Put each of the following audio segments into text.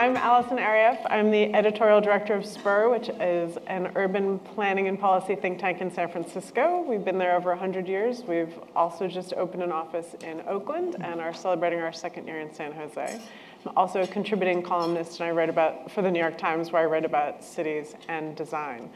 I'm Alison Arieff. I'm the editorial director of SPUR, which is an urban planning and policy think tank in San Francisco. We've been there over 100 years. We've also just opened an office in Oakland and are celebrating our second year in San Jose. I'm also a contributing columnist, and I write for the New York Times, where I write about cities and design.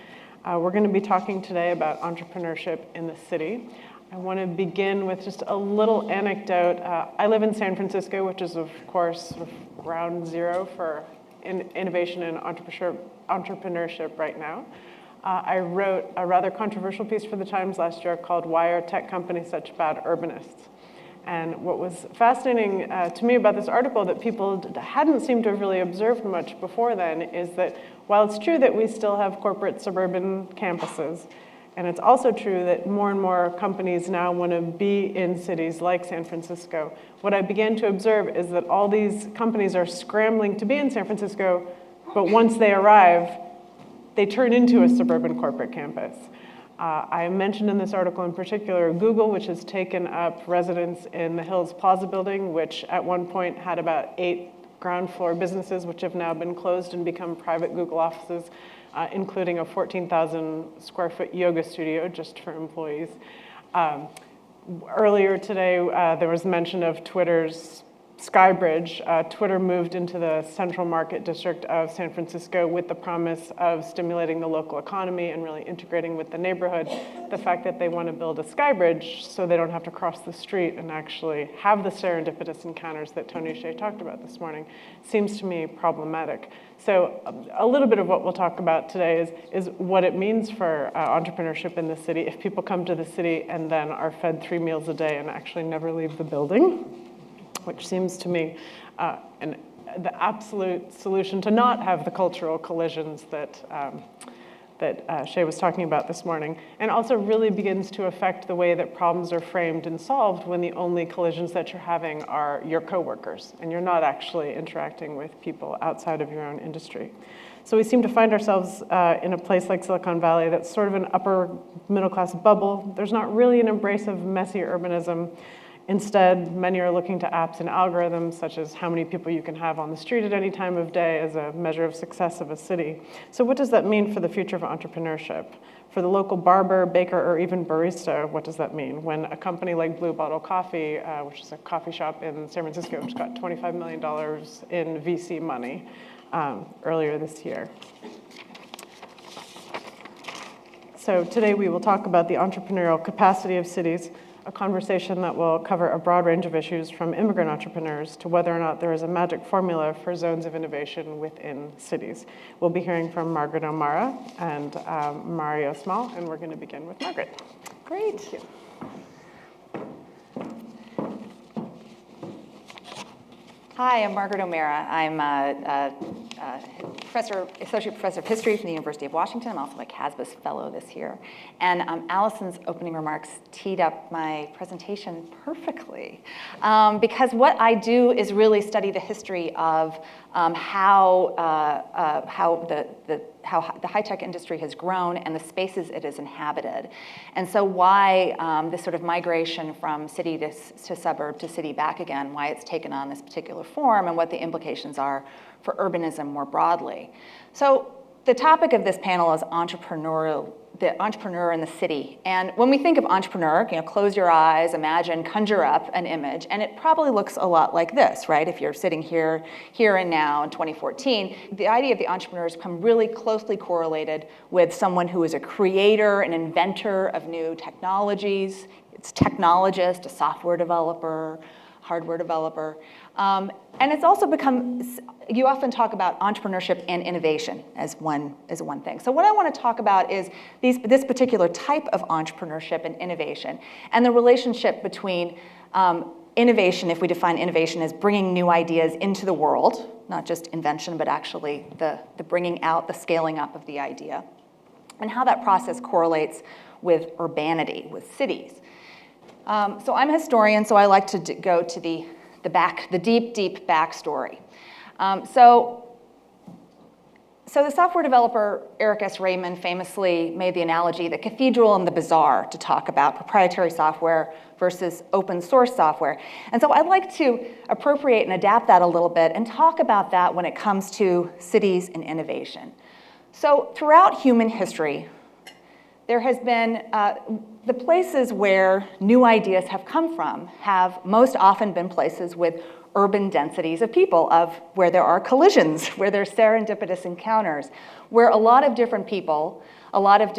We're going to be talking today about entrepreneurship in the city. I want to begin with just a little anecdote. I live in San Francisco, which is, of course, sort of ground zero for innovation and entrepreneurship right now. I wrote a rather controversial piece for the Times last year called "Why Are Tech Companies Such Bad Urbanists?" And what was fascinating to me about this article that people hadn't seemed to have really observed much before then is that while it's true that we still have corporate suburban campuses, and it's also true that more and more companies now want to be in cities like San Francisco, what I began to observe is that all these companies are scrambling to be in San Francisco, but once they arrive, they turn into a suburban corporate campus. I mentioned in this article in particular Google, which has taken up residence in the Hills Plaza building, which at one point had about 8 ground floor businesses, which have now been closed and become private Google offices, including a 14,000 square foot yoga studio just for employees. Earlier today, there was mention of Twitter's Skybridge. Twitter moved into the central market district of San Francisco with the promise of stimulating the local economy and really integrating with the neighborhood. The fact that they want to build a Skybridge so they don't have to cross the street and actually have the serendipitous encounters that Tony Hsieh talked about this morning seems to me problematic. So a little bit of what we'll talk about today is what it means for entrepreneurship in the city if people come to the city and then are fed 3 meals a day and actually never leave the building, which seems to me the absolute solution to not have the cultural collisions that Hsieh was talking about this morning, and also really begins to affect the way that problems are framed and solved when the only collisions that you're having are your coworkers, and you're not actually interacting with people outside of your own industry. So we seem to find ourselves in a place like Silicon Valley that's sort of an upper middle class bubble. There's not really an embrace of messy urbanism. Instead, many are looking to apps and algorithms, such as how many people you can have on the street at any time of day as a measure of success of a city. So what does that mean for the future of entrepreneurship? For the local barber, baker, or even barista, what does that mean? When a company like Blue Bottle Coffee, which is a coffee shop in San Francisco, which got $25 million in VC money earlier this year. So today we will talk about the entrepreneurial capacity of cities, a conversation that will cover a broad range of issues from immigrant entrepreneurs to whether or not there is a magic formula for zones of innovation within cities. We'll be hearing from Margaret O'Mara and Mario Small, and we're going to begin with Margaret. Great. Thank you. Hi, I'm Margaret O'Mara. I'm a associate professor of history from the University of Washington. I'm also a CASBS fellow this year. And Alison's opening remarks teed up my presentation perfectly. Because what I do is really study the history of how the high-tech industry has grown and the spaces it has inhabited. And so why this sort of migration from city to suburb to city back again, why it's taken on this particular form and what the implications are for urbanism more broadly. So the topic of this panel is the entrepreneur in the city. And when we think of entrepreneur, close your eyes, imagine, conjure up an image, and it probably looks a lot like this, right? If you're sitting here and now in 2014, the idea of the entrepreneur has become really closely correlated with someone who is a creator, an inventor of new technologies. It's a technologist, a software developer, hardware developer. And it's also become, you often talk about entrepreneurship and innovation as one thing. So what I want to talk about is this particular type of entrepreneurship and innovation, and the relationship between innovation, if we define innovation as bringing new ideas into the world, not just invention, but actually the bringing out, the scaling up of the idea, and how that process correlates with urbanity, with cities. So I'm a historian, so I like to go to the deep backstory. So So the software developer Eric S. Raymond famously made the analogy, the cathedral and the bazaar, to talk about proprietary software versus open source software. And so I'd like to appropriate and adapt that a little bit and talk about that when it comes to cities and innovation. So throughout human history, there has been, the places where new ideas have come from have most often been places with urban densities of people, of where there are collisions, where there's serendipitous encounters, where a lot of different people, from a lot of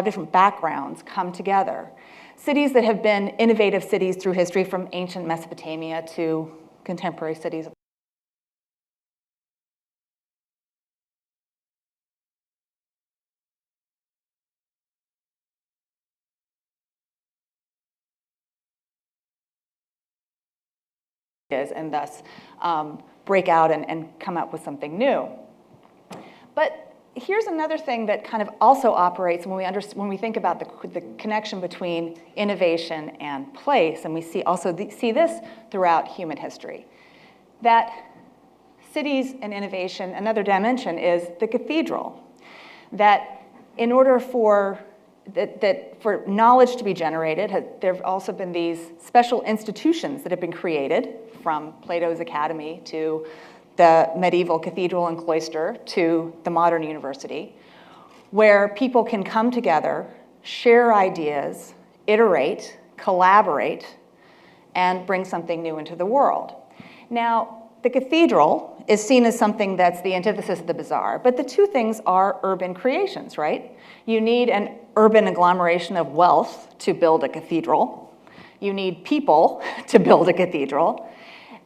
different backgrounds come together. Cities that have been innovative cities through history, from ancient Mesopotamia to contemporary cities. And thus break out and come up with something new. But here's another thing that kind of also operates when we think about the connection between innovation and place, and we see this throughout human history, that cities and innovation, another dimension is the cathedral, that in order for knowledge to be generated, there have also been these special institutions that have been created, from Plato's Academy to the medieval cathedral and cloister to the modern university, where people can come together, share ideas, iterate, collaborate, and bring something new into the world. Now, the cathedral is seen as something that's the antithesis of the bazaar, but the two things are urban creations, right? You need an urban agglomeration of wealth to build a cathedral. You need people to build a cathedral.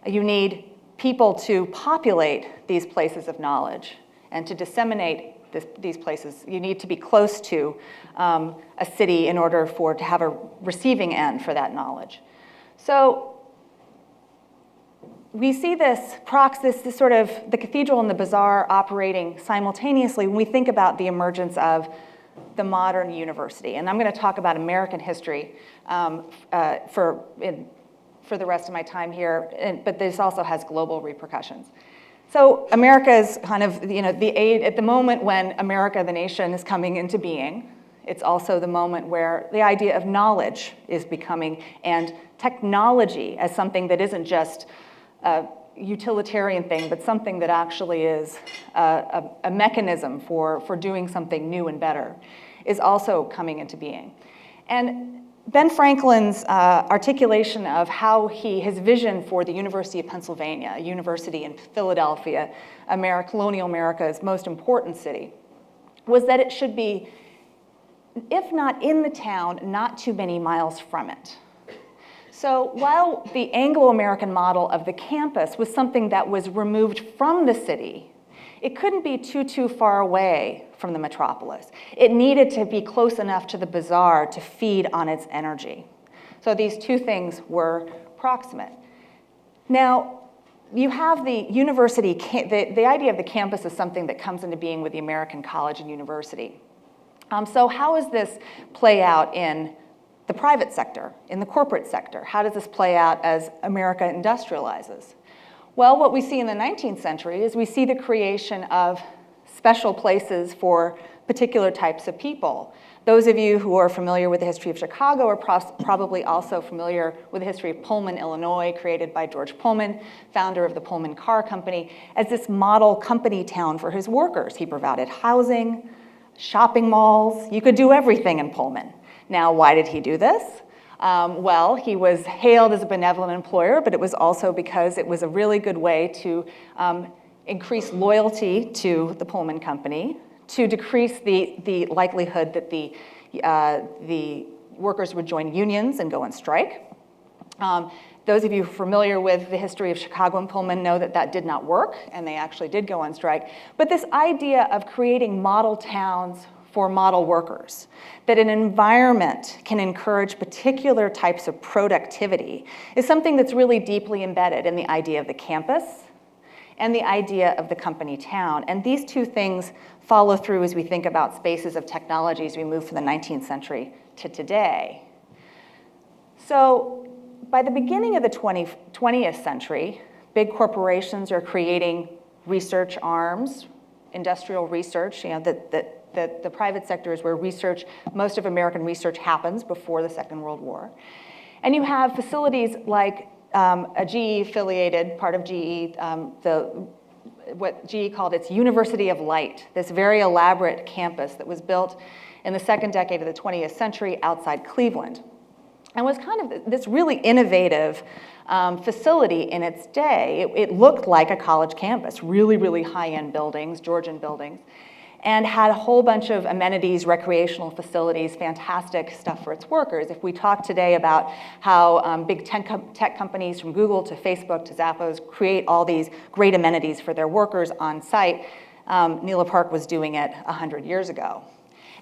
You need people to populate these places of knowledge and to disseminate these places. You need to be close to a city in order to have a receiving end for that knowledge. So we see this sort of the cathedral and the bazaar operating simultaneously when we think about the emergence of the modern university. And I'm going to talk about American history for the rest of my time here, but this also has global repercussions. So America is kind of, at the moment when America, the nation, is coming into being. It's also the moment where the idea of knowledge is becoming, and technology as something that isn't just a utilitarian thing, but something that actually is a mechanism for doing something new and better, is also coming into being. And Ben Franklin's articulation of his vision for the University of Pennsylvania, a university in Philadelphia, colonial America's most important city, was that it should be, if not in the town, not too many miles from it. So while the Anglo-American model of the campus was something that was removed from the city, it couldn't be too far away from the metropolis. It needed to be close enough to the bazaar to feed on its energy. So these two things were proximate. Now, you have the university, the idea of the campus is something that comes into being with the American college and university. So how does this play out in the private sector, in the corporate sector? How does this play out as America industrializes? Well, what we see in the 19th century is we see the creation of special places for particular types of people. Those of you who are familiar with the history of Chicago are probably also familiar with the history of Pullman, Illinois, created by George Pullman, founder of the Pullman Car Company, as this model company town for his workers. He provided housing, shopping malls. You could do everything in Pullman. Now, why did he do this? Well, he was hailed as a benevolent employer, but it was also because it was a really good way to increase loyalty to the Pullman Company, to decrease the likelihood that the workers would join unions and go on strike. Those of you familiar with the history of Chicago and Pullman know that that did not work, and they actually did go on strike. But this idea of creating model towns for model workers, that an environment can encourage particular types of productivity, is something that's really deeply embedded in the idea of the campus and the idea of the company town. And these two things follow through as we think about spaces of technology as we move from the 19th century to today. So by the beginning of the 20th century, big corporations are creating research arms, industrial research, that the private sector is where research, most of American research happens before the Second World War. And you have facilities like a GE-affiliated, part of GE, what GE called its University of Light, this very elaborate campus that was built in the second decade of the 20th century outside Cleveland. And was kind of this really innovative facility in its day. It looked like a college campus, really, really high-end buildings, Georgian buildings, and had a whole bunch of amenities, recreational facilities, fantastic stuff for its workers. If we talk today about how big tech companies from Google to Facebook to Zappos create all these great amenities for their workers on site, Nela Park was doing it 100 years ago.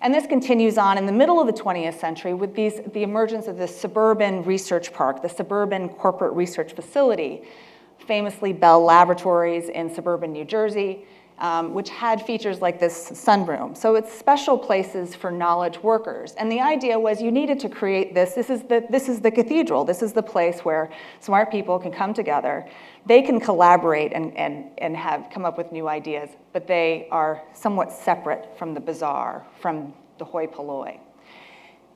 And this continues on in the middle of the 20th century with the emergence of the suburban research park, the suburban corporate research facility, famously Bell Laboratories in suburban New Jersey, which had features like this sunroom. So it's special places for knowledge workers. And the idea was you needed to create this. This is the cathedral. This is the place where smart people can come together. They can collaborate and have come up with new ideas, but they are somewhat separate from the bazaar, from the hoi polloi.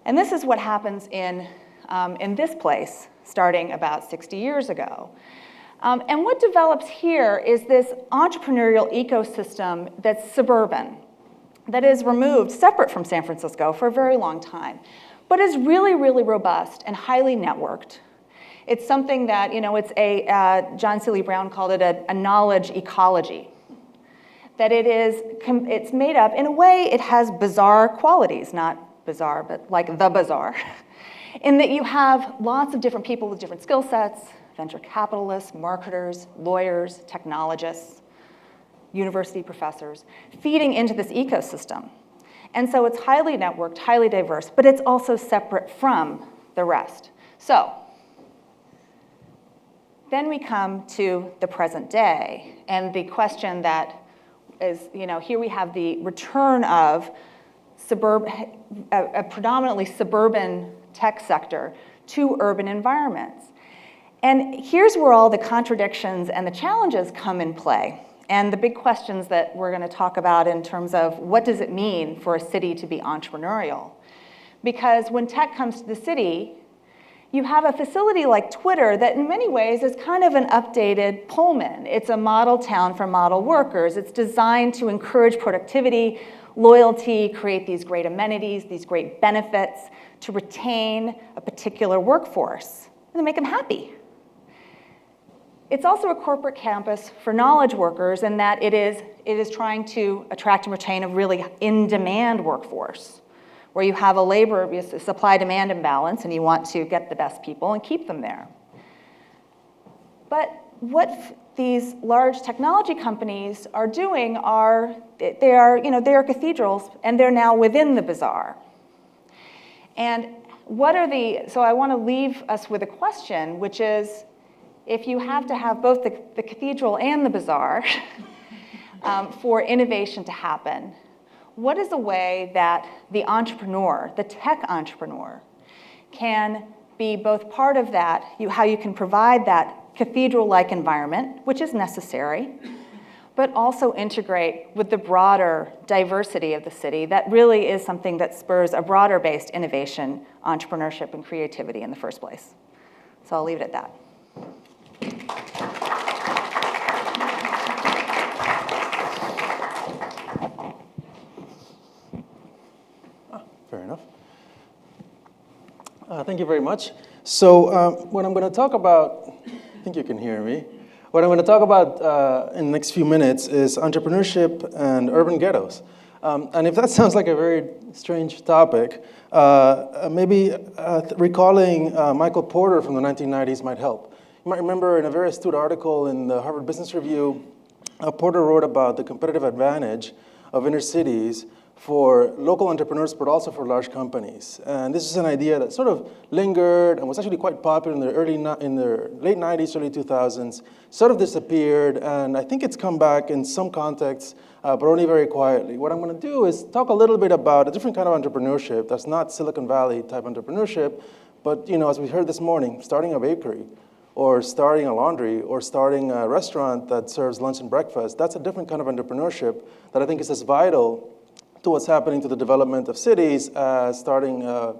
And this is what happens in this place, starting about 60 years ago. And what develops here is this entrepreneurial ecosystem that's suburban, that is removed, separate from San Francisco for a very long time, but is really, really robust and highly networked. It's something that, John Seeley Brown called it a knowledge ecology. That it's made up, in a way, it has bizarre qualities, not bizarre, but like the bazaar, in that you have lots of different people with different skill sets, venture capitalists, marketers, lawyers, technologists, university professors, feeding into this ecosystem. And so it's highly networked, highly diverse, but it's also separate from the rest. So then we come to the present day, and the question that is, here we have the return of a predominantly suburban tech sector to urban environments. And here's where all the contradictions and the challenges come in play, and the big questions that we're going to talk about in terms of what does it mean for a city to be entrepreneurial. Because when tech comes to the city, you have a facility like Twitter that in many ways is kind of an updated Pullman. It's a model town for model workers. It's designed to encourage productivity, loyalty, create these great amenities, these great benefits, to retain a particular workforce, and to make them happy. It's also a corporate campus for knowledge workers in that it is trying to attract and retain a really in-demand workforce, where you have a supply-demand imbalance and you want to get the best people and keep them there. But what these large technology companies are doing they are cathedrals, and they're now within the bazaar. And so I want to leave us with a question, which is, if you have to have both the cathedral and the bazaar for innovation to happen, what is a way that the entrepreneur, the tech entrepreneur, can be both part of that, how you can provide that cathedral-like environment, which is necessary, but also integrate with the broader diversity of the city that really is something that spurs a broader-based innovation, entrepreneurship, and creativity in the first place. So I'll leave it at that. Fair enough. Thank you very much. So what I'm going to talk about, I think you can hear me. What I'm going to talk about in the next few minutes is entrepreneurship and urban ghettos. And if that sounds like a very strange topic, maybe recalling Michael Porter from the 1990s might help. You might remember in a very astute article in the Harvard Business Review, Porter wrote about the competitive advantage of inner cities for local entrepreneurs, but also for large companies. And this is an idea that sort of lingered and was actually quite popular in the late 90s, early 2000s, sort of disappeared, and I think it's come back in some contexts, but only very quietly. What I'm going to do is talk a little bit about a different kind of entrepreneurship that's not Silicon Valley type entrepreneurship, but as we heard this morning, starting a bakery, or starting a laundry, or starting a restaurant that serves lunch and breakfast. That's a different kind of entrepreneurship that I think is as vital to what's happening to the development of cities as starting a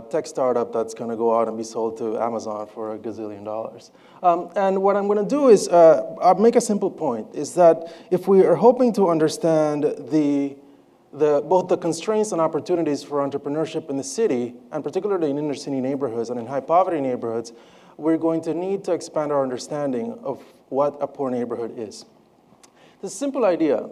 tech startup that's going to go out and be sold to Amazon for $1 gazillion. And what I'm going to do is I'll make a simple point, is that if we are hoping to understand both the constraints and opportunities for entrepreneurship in the city, and particularly in inner city neighborhoods and in high poverty neighborhoods, we're going to need to expand our understanding of what a poor neighborhood is. It's a simple idea.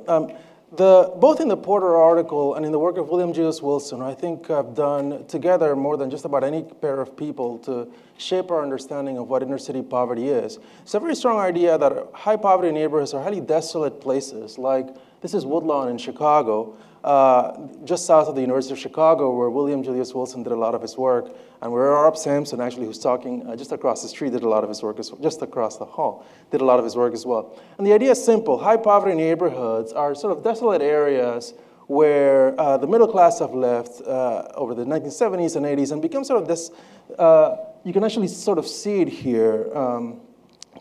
Both in the Porter article and in the work of William Julius Wilson, I think have done together more than just about any pair of people to shape our understanding of what inner city poverty is. It's a very strong idea that high poverty neighborhoods are highly desolate places, like this is Woodlawn in Chicago, just south of the University of Chicago, where William Julius Wilson did a lot of his work, and where Rob Sampson, actually, who's talking just across the street, did a lot of his work, just across the hall, did a lot of his work as well. And the idea is simple. High poverty neighborhoods are sort of desolate areas where the middle class have left over the 1970s and 80s and become sort of this, you can actually sort of see it here,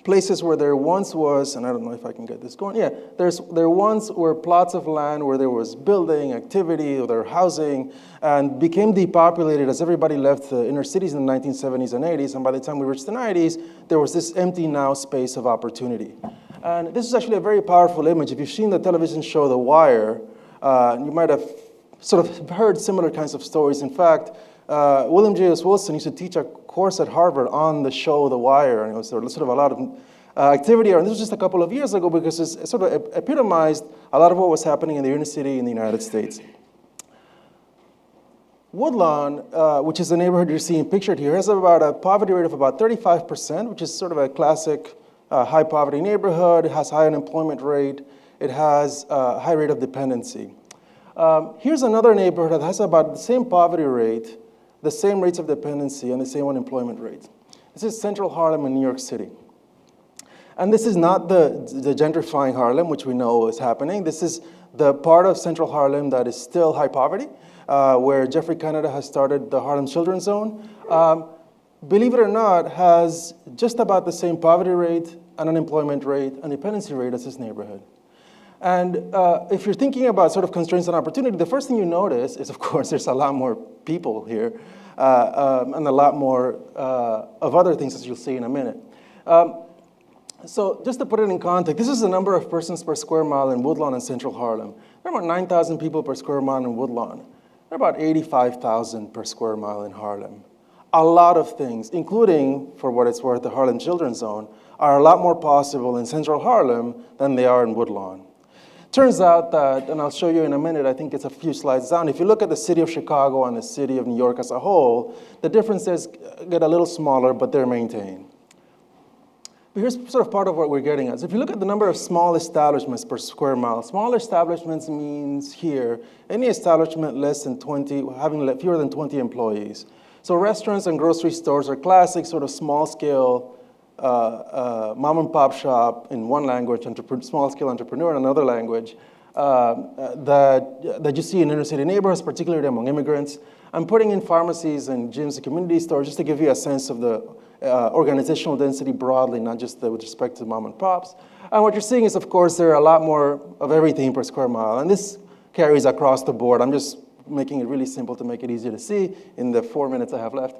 places where there once was, and I don't know if I can get this going, yeah, there once were plots of land where there was building, activity, or there housing, and became depopulated as everybody left the inner cities in the 1970s and 80s, and by the time we reached the 90s, there was this empty now space of opportunity. And this is actually a very powerful image. If you've seen the television show The Wire, you might have sort of heard similar kinds of stories. In fact, William Julius Wilson used to teach a course at Harvard on the show The Wire, and it was sort of a lot of activity, and this was just a couple of years ago because it sort of epitomized a lot of what was happening in the inner city in the United States. Woodlawn, which is the neighborhood you're seeing pictured here, has about a poverty rate of about 35%, which is sort of a classic high poverty neighborhood. It has high unemployment rate. It has a high rate of dependency. Here's another neighborhood that has about the same poverty rate, the same rates of dependency, and the same unemployment rate. This is Central Harlem in New York City. And this is not the gentrifying Harlem, which we know is happening. This is the part of Central Harlem that is still high poverty, where Jeffrey Canada has started the Harlem Children's Zone. Believe it or not, has just about the same poverty rate, and unemployment rate, and dependency rate as this neighborhood. And if you're thinking about sort of constraints and opportunity, the first thing you notice is, of course, there's a lot more people here, and a lot more of other things, as you'll see in a minute. So just to put it in context, this is the number of persons per square mile in Woodlawn and Central Harlem. There are about 9,000 people per square mile in Woodlawn. There are about 85,000 per square mile in Harlem. A lot of things, including, for what it's worth, the Harlem Children's Zone, are a lot more possible in Central Harlem than they are in Woodlawn. Turns out that, and I'll show you in a minute, I think it's a few slides down, if you look at the city of Chicago and the city of New York as a whole, the differences get a little smaller, but they're maintained. But here's sort of part of what we're getting at. So if you look at the number of small establishments per square mile, small establishments means here, any establishment less than 20, having fewer than 20 employees. So restaurants and grocery stores are classic sort of small scale mom and pop shop in one language, small scale entrepreneur in another language, that you see in inner city neighborhoods, particularly among immigrants. I'm putting in pharmacies and gyms and community stores just to give you a sense of the organizational density broadly, not just with respect to mom and pops. And what you're seeing is, of course, there are a lot more of everything per square mile. And this carries across the board. I'm just making it really simple to make it easier to see in the 4 minutes I have left,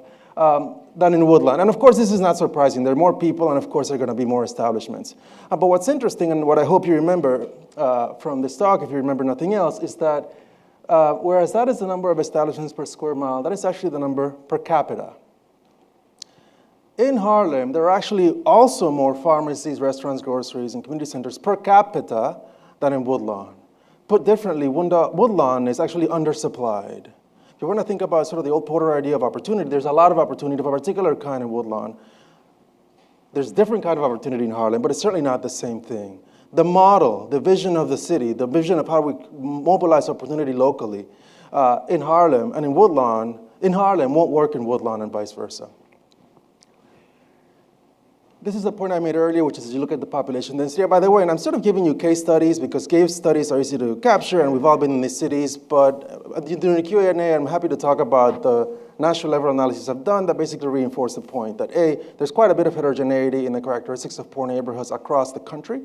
than in Woodlawn. And of course, this is not surprising. There are more people, and of course, there are going to be more establishments. But what's interesting, and what I hope you remember from this talk, if you remember nothing else, is that whereas that is the number of establishments per square mile, that is actually the number per capita. In Harlem, there are actually also more pharmacies, restaurants, groceries, and community centers per capita than in Woodlawn. Put differently, Woodlawn is actually undersupplied. If you want to think about sort of the old Porter idea of opportunity, there's a lot of opportunity of a particular kind in Woodlawn. There's different kind of opportunity in Harlem, but it's certainly not the same thing. The model, the vision of the city, the vision of how we mobilize opportunity locally in Harlem and in Woodlawn, in Harlem won't work in Woodlawn and vice versa. this is the point I made earlier, which is you look at the population density. By the way, and I'm sort of giving you case studies because case studies are easy to capture, and we've all been in these cities. But during the Q&A, I'm happy to talk about the national level analysis I've done that basically reinforce the point that A, there's quite a bit of heterogeneity in the characteristics of poor neighborhoods across the country.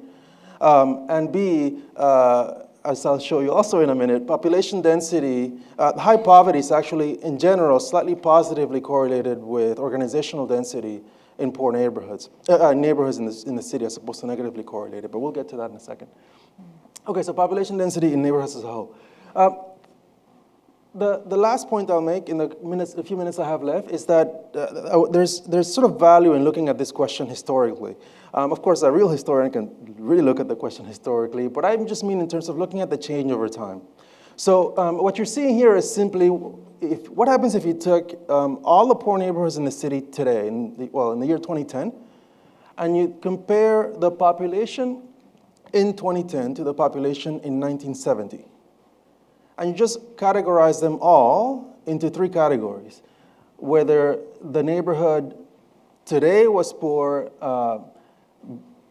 And B, as I'll show you also in a minute, population density, high poverty is actually, in general, slightly positively correlated with organizational density in poor neighborhoods, neighborhoods in the city as opposed to negatively correlated, but we'll get to that in a second. Okay, so population density in neighborhoods as a whole. The last point I'll make in the few minutes I have left is that there's sort of value in looking at this question historically. Of course, a real historian can really look at the question historically, but I just mean in terms of looking at the change over time. So what you're seeing here is simply, what happens if you took all the poor neighborhoods in the city today, in the year 2010, and you compare the population in 2010 to the population in 1970. And you just categorize them all into three categories. Whether the neighborhood today was poor,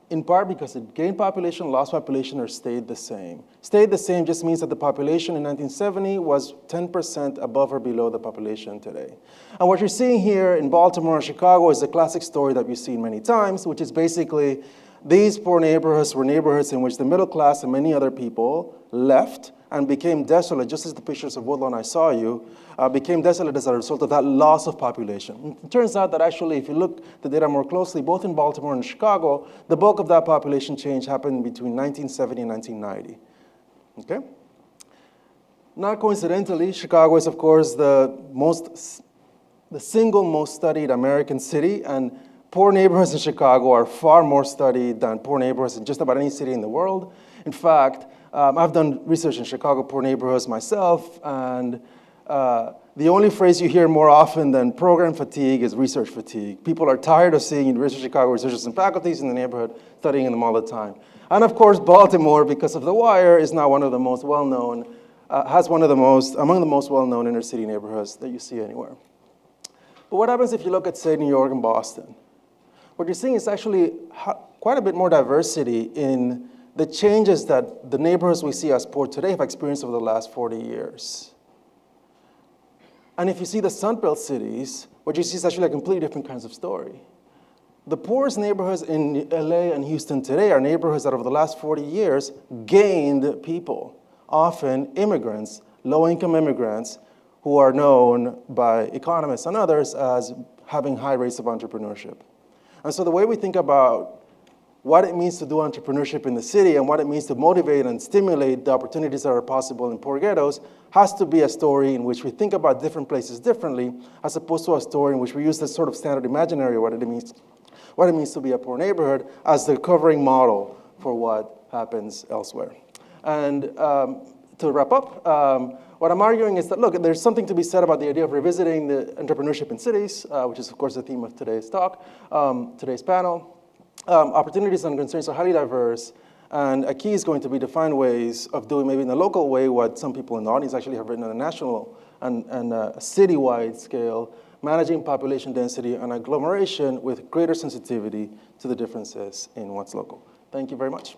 in part because it gained population, lost population, or stayed the same. Stayed the same just means that the population in 1970 was 10% above or below the population today. And what you're seeing here in Baltimore and Chicago is a classic story that we've seen many times, which is basically these poor neighborhoods were neighborhoods in which the middle class and many other people left and became desolate, just as the pictures of Woodlawn I saw you, became desolate as a result of that loss of population. It turns out that actually, if you look at the data more closely, both in Baltimore and Chicago, the bulk of that population change happened between 1970 and 1990. Okay? Not coincidentally, Chicago is, of course, the single most studied American city, and poor neighborhoods in Chicago are far more studied than poor neighborhoods in just about any city in the world. In fact, I've done research in Chicago poor neighborhoods myself, and the only phrase you hear more often than program fatigue is research fatigue. People are tired of seeing University of Chicago researchers and faculties in the neighborhood studying them all the time. And of course, Baltimore, because of The Wire, is now one of the most well-known, among the most well-known inner city neighborhoods that you see anywhere. But what happens if you look at, say, New York and Boston? What you're seeing is actually quite a bit more diversity in the changes that the neighborhoods we see as poor today have experienced over the last 40 years. And if you see the Sunbelt cities, what you see is actually a completely different kinds of story. The poorest neighborhoods in LA and Houston today are neighborhoods that over the last 40 years gained people, often immigrants, low-income immigrants, who are known by economists and others as having high rates of entrepreneurship. And so the way we think about what it means to do entrepreneurship in the city and what it means to motivate and stimulate the opportunities that are possible in poor ghettos has to be a story in which we think about different places differently, as opposed to a story in which we use this sort of standard imaginary of what it means to be a poor neighborhood as the covering model for what happens elsewhere. And to wrap up, what I'm arguing is that, look, there's something to be said about the idea of revisiting the entrepreneurship in cities, which is, of course, the theme of today's talk, today's panel. Opportunities and concerns are highly diverse, and a key is going to be to find ways of doing maybe in a local way what some people in the audience actually have written on a national and a citywide scale, managing population density and agglomeration with greater sensitivity to the differences in what's local. Thank you very much.